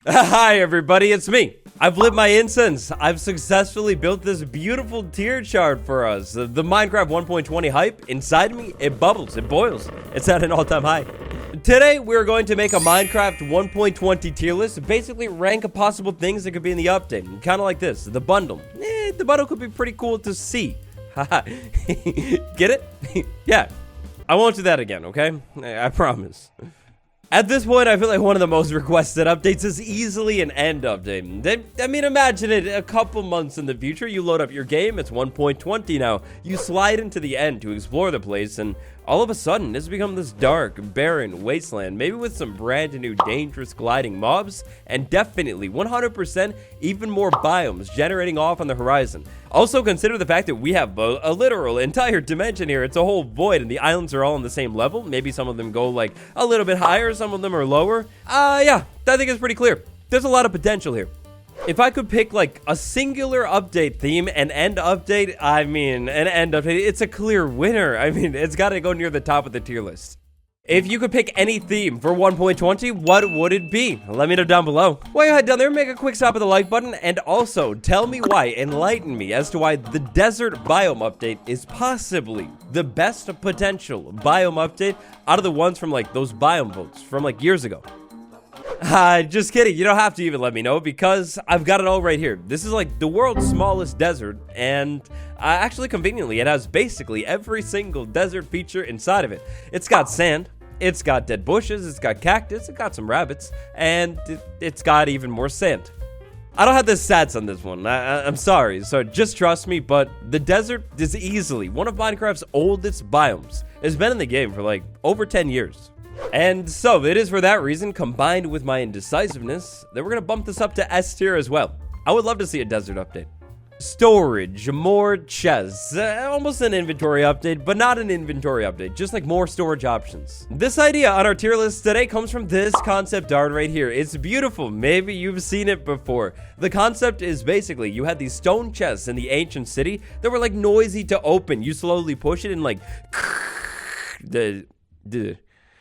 Hi everybody, it's me. I've lit my incense. I've successfully built this beautiful tier chart for us. The Minecraft 1.20 hype inside me, it bubbles, it boils. It's at an all-time high. Today, we're going to make a Minecraft 1.20 tier list, basically rank possible things that could be in the update. Kind of like this, the bundle. The bundle could be pretty cool to see. Haha. Get it? Yeah. I won't do that again, okay? I promise. At this point, I feel like one of the most requested updates is easily an end update. I mean, imagine it a couple months in the future, you load up your game, it's 1.20 now, you slide into the end to explore the place, and all of a sudden, it's become this dark, barren wasteland, maybe with some brand new dangerous gliding mobs, and definitely, 100%, even more biomes generating off on the horizon. Also, consider the fact that we have a literal entire dimension here. It's a whole void, and the islands are all on the same level. Maybe some of them go, like, a little bit higher, some of them are lower. Yeah, I think it's pretty clear. There's a lot of potential here. If I could pick, like, a singular update theme, an end update, it's a clear winner. I mean, it's got to go near the top of the tier list. If you could pick any theme for 1.20, what would it be? Let me know down below. While you head down there, make a quick stop at the like button, and also tell me why, enlighten me as to why the desert biome update is possibly the best potential biome update out of the ones from, like, those biome votes from, like, years ago. Just kidding. You don't have to even let me know because I've got it all right here. This is like the world's smallest desert, and actually conveniently, it has basically every single desert feature inside of it. It's got sand, it's got dead bushes, it's got cactus, it's got some rabbits, and it's got even more sand. I don't have the stats on this one. I'm sorry, so just trust me, but the desert is easily one of Minecraft's oldest biomes. It's been in the game for like over 10 years. And so, it is for that reason, combined with my indecisiveness, that we're going to bump this up to S tier as well. I would love to see a desert update. Storage, more chests, almost an inventory update, but not an inventory update, just like more storage options. This idea on our tier list today comes from this concept art right here. It's beautiful, maybe you've seen it before. The concept is basically, you had these stone chests in the ancient city that were like noisy to open. You slowly push it and like...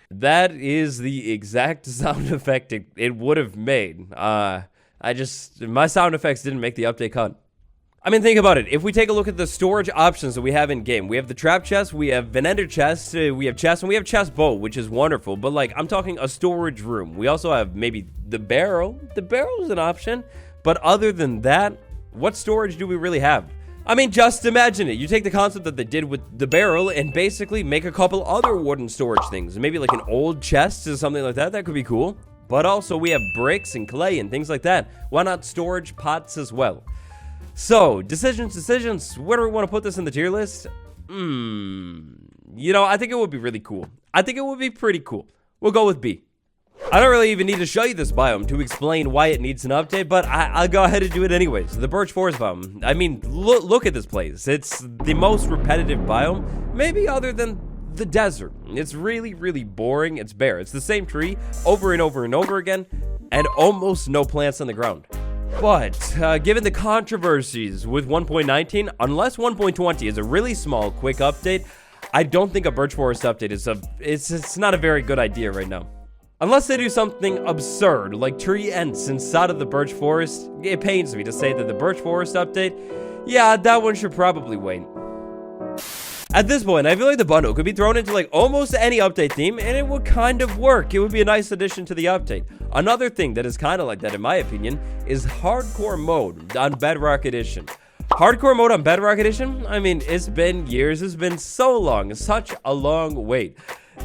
That is the exact sound effect it would have made. My sound effects didn't make the update cut. I mean, think about it. If we take a look at the storage options that we have in game, we have the trap chest, we have an ender chest, we have chest, and we have chest bow, which is wonderful. But like, I'm talking a storage room. We also have maybe the barrel. The barrel is an option. But other than that, what storage do we really have? I mean, just imagine it. You take the concept that they did with the barrel and basically make a couple other wooden storage things. Maybe like an old chest or something like that. That could be cool. But also we have bricks and clay and things like that. Why not storage pots as well? So, decisions. Where do we want to put this in the tier list? You know, I think it would be really cool. I think it would be pretty cool. We'll go with B. I don't really even need to show you this biome to explain why it needs an update, but I'll go ahead and do it anyways. The Birch Forest biome. I mean, look at this place. It's the most repetitive biome, maybe other than the desert. It's really, really boring. It's bare. It's the same tree over and over and over again, and almost no plants on the ground. But, given the controversies with 1.19, unless 1.20 is a really small, quick update, I don't think a Birch Forest update is it's not a very good idea right now. Unless they do something absurd, like tree ends inside of the Birch Forest, it pains me to say that the Birch Forest update, yeah, that one should probably wait. At this point, I feel like the bundle could be thrown into like almost any update theme, and it would kind of work. It would be a nice addition to the update. Another thing that is kind of like that, in my opinion, is hardcore mode on Bedrock Edition. Hardcore mode on Bedrock Edition? I mean, it's been years, it's been so long, such a long wait.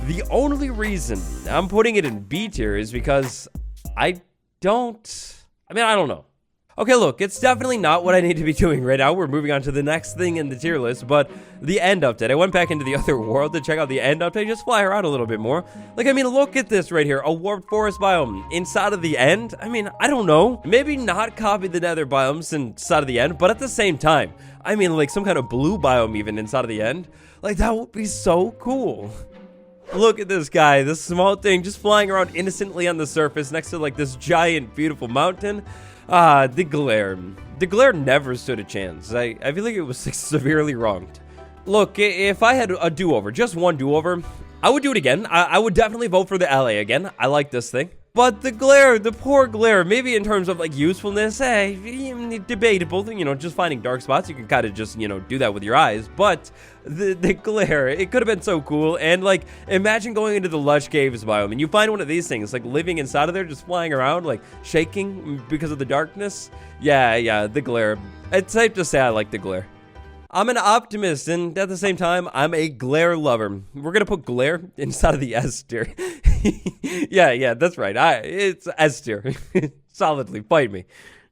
The only reason I'm putting it in B tier is because I don't know. Okay, look, it's definitely not what I need to be doing right now. We're moving on to the next thing in the tier list, but the end update. I went back into the other world to check out the end update, just fly around a little bit more. Like, I mean, look at this right here, a warped forest biome inside of the end. I mean, I don't know. Maybe not copy the nether biomes inside of the end, but at the same time, I mean, like some kind of blue biome even inside of the end. Like, that would be so cool. Look at this guy, this small thing just flying around innocently on the surface next to like this giant, beautiful mountain. The glare. The glare never stood a chance. I feel like it was severely wronged. Look, if I had a do-over, just one do-over, I would do it again. I would definitely vote for the LA again. I like this thing. But the glare, the poor glare, maybe in terms of like usefulness, debatable. You know, just finding dark spots, you can kind of just, you know, do that with your eyes. But the glare, it could have been so cool. And like, imagine going into the lush caves biome and you find one of these things, like living inside of there, just flying around, like shaking because of the darkness. Yeah, the glare. It's safe to say I like the glare. I'm an optimist, and at the same time, I'm a glare lover. We're gonna put glare inside of the S tier. yeah, that's right. It's S tier. Solidly, fight me.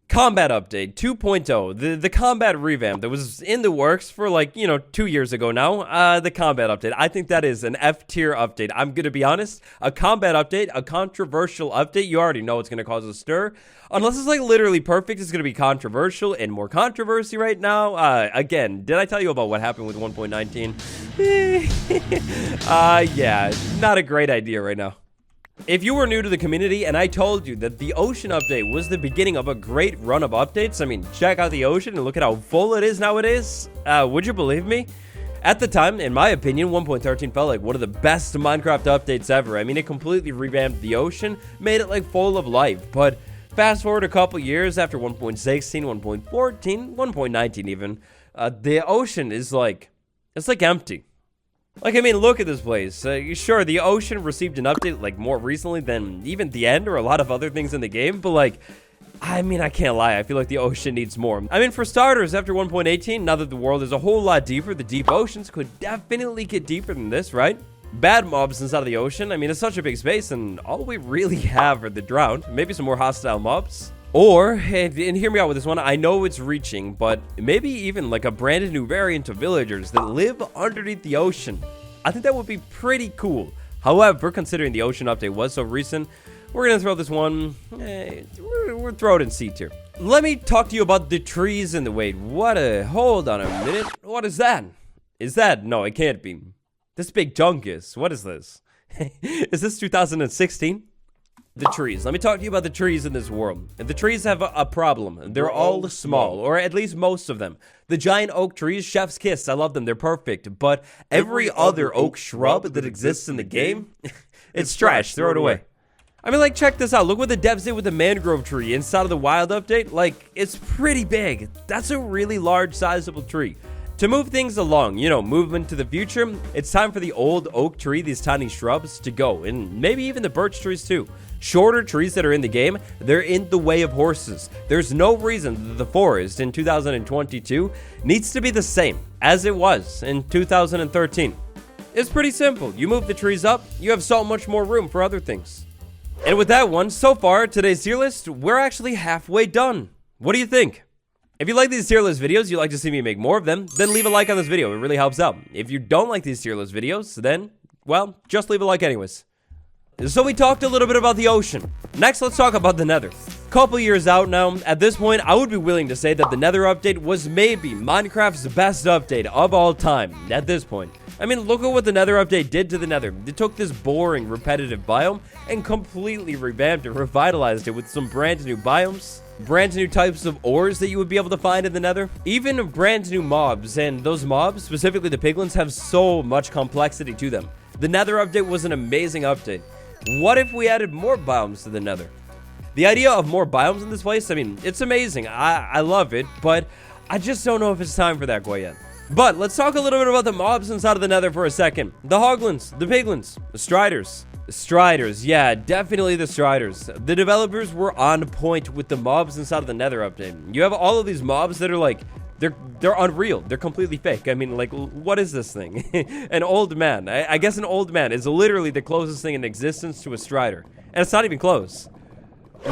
Combat update 2.0, the combat revamp that was in the works for like, you know, 2 years ago now. The combat update, I think that is an F tier update. I'm gonna be honest, a combat update, a controversial update, you already know it's gonna cause a stir. Unless it's like literally perfect, it's gonna be controversial and more controversy right now. Again, did I tell you about what happened with 1.19? Yeah, not a great idea right now. If you were new to the community and I told you that the ocean update was the beginning of a great run of updates, I mean, check out the ocean and look at how full it is nowadays, would you believe me? At the time, in my opinion, 1.13 felt like one of the best Minecraft updates ever. I mean, it completely revamped the ocean, made it like full of life, but fast forward a couple years after 1.16, 1.14, 1.19 even, the ocean is like, it's like empty. Like, I mean, look at this place. Sure, the ocean received an update, like, more recently than even the end or a lot of other things in the game, but, like, I mean, I can't lie. I feel like the ocean needs more. I mean, for starters, after 1.18, now that the world is a whole lot deeper, the deep oceans could definitely get deeper than this, right? Bad mobs inside of the ocean. I mean, it's such a big space, and all we really have are the drowned. Maybe some more hostile mobs. Or, and hear me out with this one, I know it's reaching, but maybe even like a brand new variant of villagers that live underneath the ocean. I think that would be pretty cool. However, considering the ocean update was so recent, we're going to throw this one, we'll throw it in C tier. Let me talk to you about the trees in the wait. Hold on a minute. What is that? No, it can't be. This big jungus, what is this? Is this 2016? The trees. Let me talk to you about the trees in this world. The trees have a problem. They're all small, or at least most of them. The giant oak trees, chef's kiss. I love them. They're perfect. But every other oak shrub that exists in the game, it's trash. Throw it away. I mean, like, check this out. Look what the devs did with the mangrove tree inside of the wild update. Like, it's pretty big. That's a really large, sizable tree. To move things along, you know, movement to the future, it's time for the old oak tree, these tiny shrubs, to go. And maybe even the birch trees, too. Shorter trees that are in the game, they're in the way of horses. There's no reason that the forest in 2022 needs to be the same as it was in 2013. It's pretty simple. You move the trees up, you have so much more room for other things. And with that one, so far, today's tier list, we're actually halfway done. What do you think? If you like these tier list videos, you'd like to see me make more of them, then leave a like on this video. It really helps out. If you don't like these tier list videos, then, well, just leave a like anyways. So we talked a little bit about the ocean. Next, let's talk about the Nether. Couple years out now, at this point, I would be willing to say that the Nether update was maybe Minecraft's best update of all time at this point. I mean, look at what the Nether update did to the Nether. It took this boring, repetitive biome and completely revamped and revitalized it with some brand new biomes, brand new types of ores that you would be able to find in the Nether, even brand new mobs, and those mobs, specifically the piglins, have so much complexity to them. The Nether update was an amazing update. What if we added more biomes to the Nether? The idea of more biomes in this place, I mean, it's amazing. I love it, but I just don't know if it's time for that quite yet. But let's talk a little bit about the mobs inside of the Nether for a second. The hoglins, the piglins, the striders. The striders, yeah, definitely the striders. The developers were on point with the mobs inside of the Nether update. You have all of these mobs that are like, they're unreal. They're completely fake. I mean, like, what is this thing? An old man. I guess an old man is literally the closest thing in existence to a strider. And it's not even close.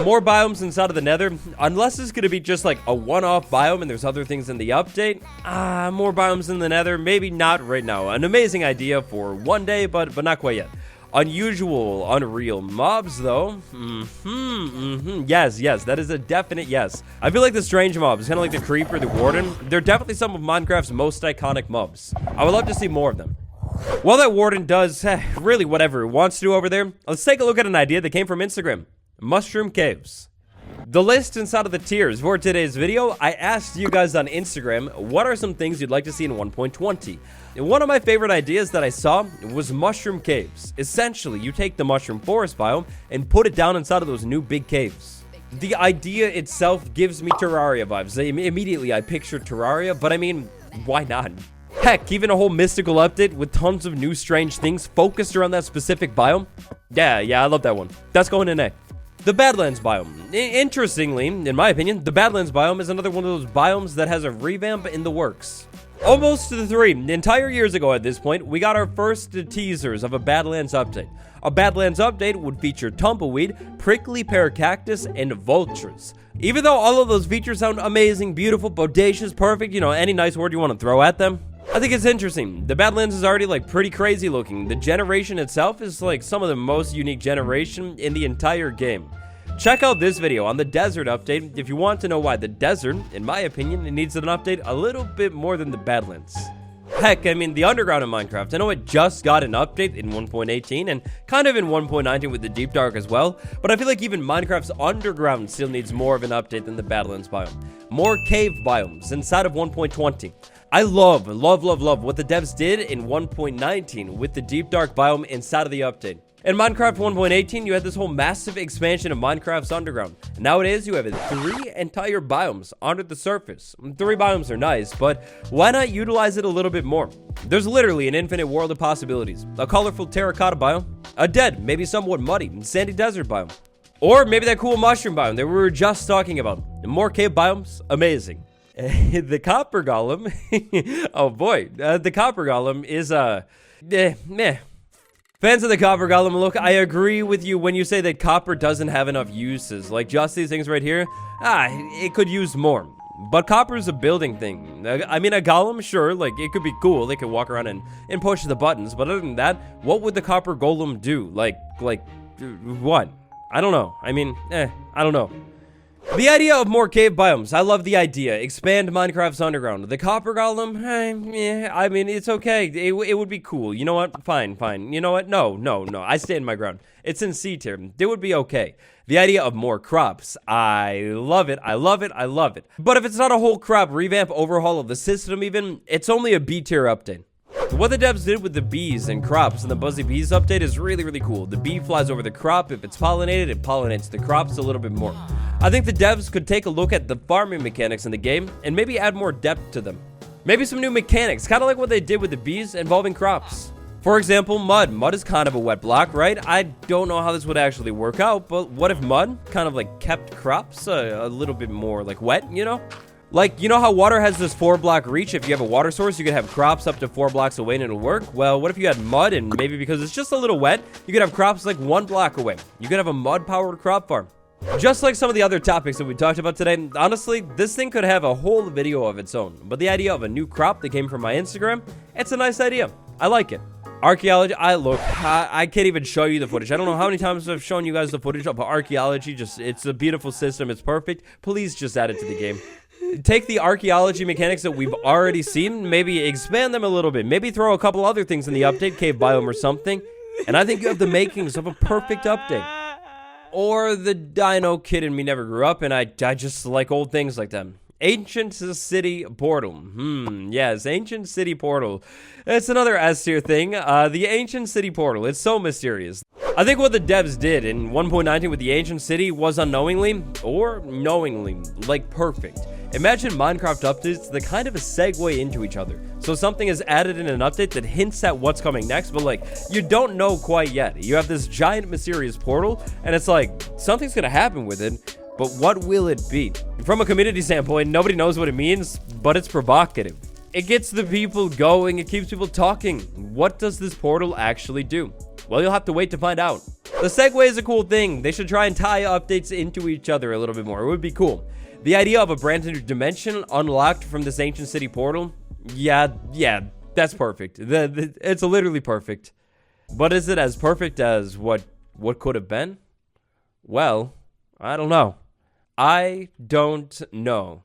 More biomes inside of the Nether. Unless it's going to be just like a one-off biome and there's other things in the update. More biomes in the Nether. Maybe not right now. An amazing idea for one day, but not quite yet. Unusual, unreal mobs, though. Yes, that is a definite yes. I feel like the strange mobs, kind of like the creeper, the warden, they're definitely some of Minecraft's most iconic mobs. I would love to see more of them. While that warden does really whatever it wants to do over there, let's take a look at an idea that came from Instagram. Mushroom caves. The list inside of the tiers for today's video, I asked you guys on Instagram, what are some things you'd like to see in 1.20? And one of my favorite ideas that I saw was mushroom caves. Essentially, you take the mushroom forest biome and put it down inside of those new big caves. The idea itself gives me Terraria vibes. Immediately, I pictured Terraria, but I mean, why not? Heck, even a whole mystical update with tons of new strange things focused around that specific biome. Yeah, I love that one. That's going in A. The Badlands biome. Interestingly, in my opinion, the Badlands biome is another one of those biomes that has a revamp in the works. Almost to the 3 entire years ago at this point, we got our first teasers of a Badlands update. A Badlands update would feature tumbleweed, prickly pear cactus, and vultures. Even though all of those features sound amazing, beautiful, bodacious, perfect, you know, any nice word you want to throw at them, I think it's interesting. The Badlands is already like pretty crazy looking. The generation itself is like some of the most unique generation in the entire game. Check out this video on the desert update if you want to know why the desert, in my opinion, it needs an update a little bit more than the Badlands. Heck, I mean, the underground in Minecraft, I know it just got an update in 1.18 and kind of in 1.19 with the deep dark as well, but I feel like even Minecraft's underground still needs more of an update than the Badlands biome. More cave biomes inside of 1.20. I love what the devs did in 1.19 with the deep dark biome inside of the update. In Minecraft 1.18, you had this whole massive expansion of Minecraft's underground. Nowadays, you have 3 entire biomes under the surface. 3 biomes are nice, but why not utilize it a little bit more? There's literally an infinite world of possibilities. A colorful terracotta biome, a dead, maybe somewhat muddy, sandy desert biome, or maybe that cool mushroom biome that we were just talking about. More cave biomes, amazing. The copper golem, oh boy, the copper golem is meh. Fans of the copper golem, look, I agree with you when you say that copper doesn't have enough uses. Like just these things right here, it could use more. But copper is a building thing. I mean, a golem, sure, like it could be cool. They could walk around and push the buttons. But other than that, what would the copper golem do? Like what? I don't know. I mean, I don't know. The idea of more cave biomes, I love the idea. Expand Minecraft's underground. The copper golem, I mean, it's okay. It would be cool. You know what? Fine. You know what? No. I stand my ground. It's in C tier. It would be okay. The idea of more crops, I love it. But if it's not a whole crop revamp overhaul of the system even, it's only a B tier update. What the devs did with the bees and crops and the Buzzy Bees update is really cool. The bee flies over the crop. If it's pollinated, it pollinates the crops a little bit more. I think the devs could take a look at the farming mechanics in the game and maybe add more depth to them. Maybe some new mechanics, kind of like what they did with the bees involving crops. For example, mud. Mud is kind of a wet block, right? I don't know how this would actually work out, but what if mud kind of like kept crops a little bit more like wet, you know? Like, you know how water has this 4-block reach? If you have a water source, you could have crops up to 4 blocks away and it'll work. Well, what if you had mud and maybe because it's just a little wet, you could have crops like 1 block away. You could have a mud-powered crop farm. Just like some of the other topics that we talked about today, honestly, this thing could have a whole video of its own. But the idea of a new crop that came from my Instagram, it's a nice idea. I like it. Archaeology, I can't even show you the footage. I don't know how many times I've shown you guys the footage of Archaeology. It's a beautiful system. It's perfect. Please just add it to the game. Take the archaeology mechanics that we've already seen, maybe expand them a little bit, maybe throw a couple other things in the update, cave biome or something, and I think you have the makings of a perfect update. Or the dino kid in me never grew up, and I just like old things like them. Ancient City Portal. Yes, Ancient City Portal. It's another S tier thing. The Ancient City Portal. It's so mysterious. I think what the devs did in 1.19 with the Ancient City was unknowingly or knowingly, like perfect. Imagine Minecraft updates that kind of a segue into each other. So something is added in an update that hints at what's coming next, but like, you don't know quite yet. You have this giant mysterious portal, and it's like, something's gonna happen with it, but what will it be? From a community standpoint, nobody knows what it means, but it's provocative. It gets the people going, it keeps people talking. What does this portal actually do? Well, you'll have to wait to find out. The segue is a cool thing. They should try and tie updates into each other a little bit more. It would be cool. The idea of a brand new dimension unlocked from this Ancient City portal, yeah, that's perfect. It's literally perfect. But is it as perfect as what could have been? Well, I don't know. I don't know.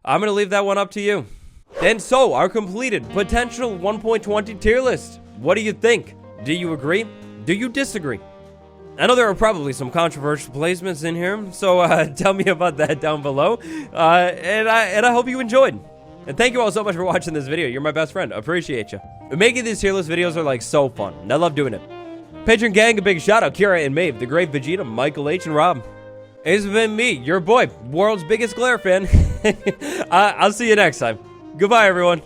I'm going to leave that one up to you. And so, our completed potential 1.20 tier list. What do you think? Do you agree? Do you disagree? I know there are probably some controversial placements in here, so tell me about that down below. And I hope you enjoyed. And thank you all so much for watching this video. You're my best friend. Appreciate you. Making these tier list videos are like so fun. And I love doing it. Patron gang, a big shout out, Kira and Maeve, the Great Vegeta, Michael H, and Rob. It's been me, your boy, world's biggest Glare fan. I'll see you next time. Goodbye, everyone.